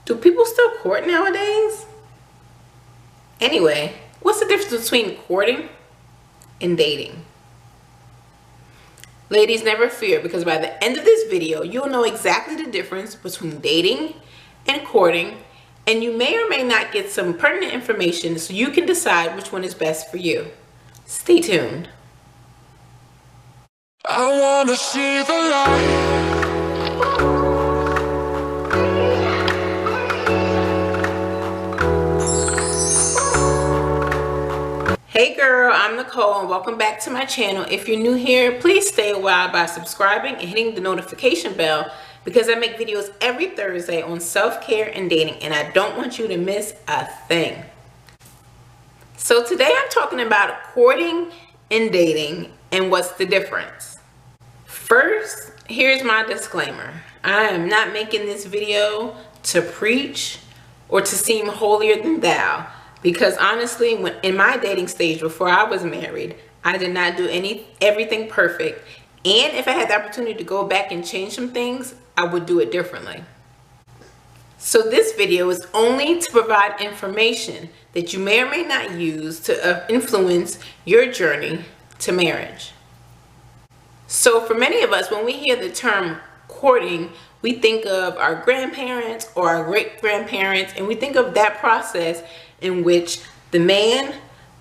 Do people still court nowadays? Anyway, what's the difference between courting and dating? Ladies, never fear, because by the end of this video, you'll know exactly the difference between dating and courting, and you may or may not get some pertinent information so you can decide which one is best for you. Stay tuned. I wanna see the light. Hey girl, I'm Nicole and welcome back to my channel. If you're new here, please stay a while by subscribing and hitting the notification bell because I make videos every Thursday on self-care and dating, and I don't want you to miss a thing. So today I'm talking about courting and dating and what's the difference. First, here's my disclaimer. I am not making this video to preach or to seem holier than thou, because honestly, when in my dating stage before I was married, I did not do everything perfect, and if I had the opportunity to go back and change some things, I would do it differently. So this video is only to provide information that you may or may not use to influence your journey to marriage. So for many of us, when we hear the term courting, we think of our grandparents or our great-grandparents, and we think of that process in which the man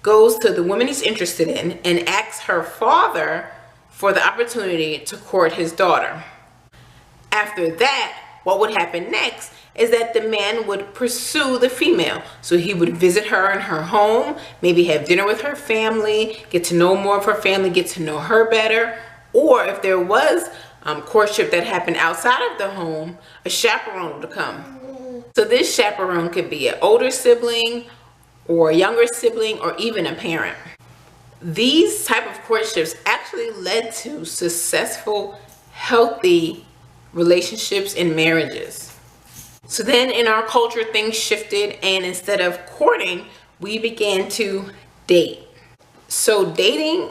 goes to the woman he's interested in and asks her father for the opportunity to court his daughter. After that, what would happen next is that the man would pursue the female. So he would visit her in her home, maybe have dinner with her family, get to know more of her family, get to know her better. Or if there was courtship that happened outside of the home, a chaperone would come. So this chaperone could be an older sibling or a younger sibling or even a parent. These type of courtships actually led to successful, healthy relationships and marriages. So then in our culture, things shifted, and instead of courting, we began to date. So dating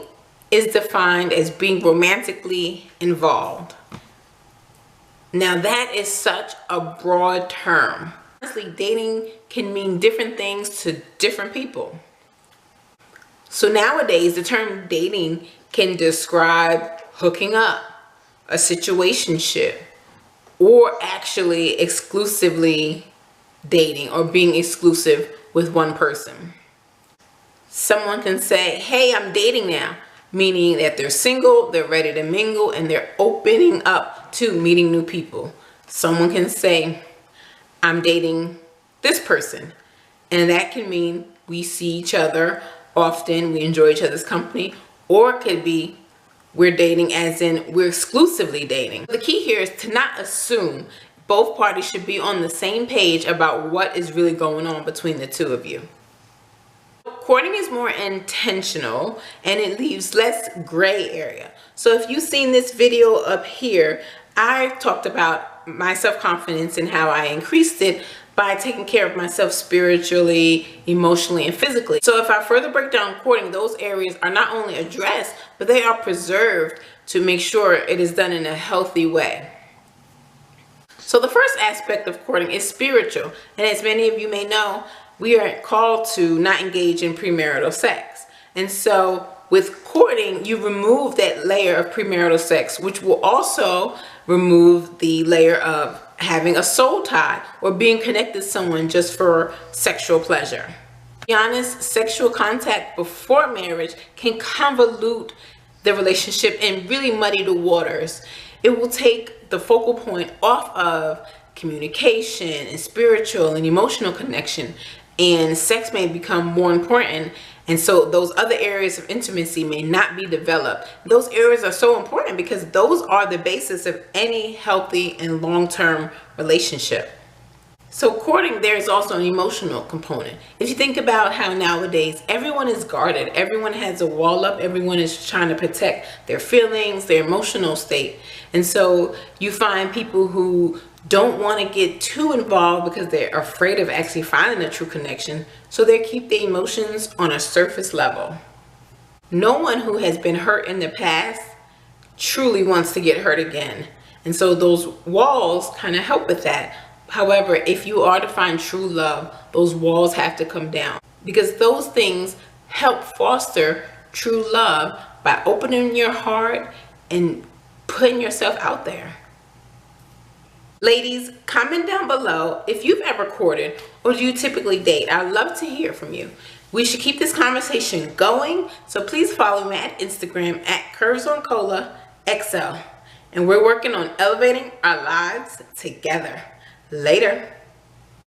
is defined as being romantically involved. Now that is such a broad term. Honestly, dating can mean different things to different people. So nowadays, the term dating can describe hooking up, a situationship, or actually exclusively dating or being exclusive with one person. Someone can say, hey, I'm dating now, meaning that they're single, they're ready to mingle, and they're opening up to meeting new people. Someone can say, I'm dating this person, and that can mean we see each other often, we enjoy each other's company, or it could be we're dating as in we're exclusively dating. The key here is to not assume. Both parties should be on the same page about what is really going on between the two of you. Courting is more intentional and it leaves less gray area. So if you've seen this video up here, I talked about my self-confidence and how I increased it by taking care of myself spiritually, emotionally, and physically. So if I further break down courting, those areas are not only addressed, but they are preserved to make sure it is done in a healthy way. So the first aspect of courting is spiritual, and as many of you may know, we are called to not engage in premarital sex. And so with courting, you remove that layer of premarital sex, which will also remove the layer of having a soul tie or being connected to someone just for sexual pleasure. To be honest, sexual contact before marriage can convolute the relationship and really muddy the waters. It will take the focal point off of communication and spiritual and emotional connection, and sex may become more important, and so those other areas of intimacy may not be developed. Those areas are so important because those are the basis of any healthy and long-term relationship. So courting, there is also an emotional component. If you think about how nowadays everyone is guarded, everyone has a wall up, everyone is trying to protect their feelings, their emotional state. And so you find people who don't want to get too involved because they're afraid of actually finding a true connection. So they keep the emotions on a surface level. No one who has been hurt in the past truly wants to get hurt again. And so those walls kind of help with that. However, if you are to find true love, those walls have to come down, because those things help foster true love by opening your heart and putting yourself out there. Ladies, comment down below if you've ever courted or do you typically date. I'd love to hear from you. We should keep this conversation going, so please follow me at Instagram at CurvesOnColaXL. And we're working on elevating our lives together. Later.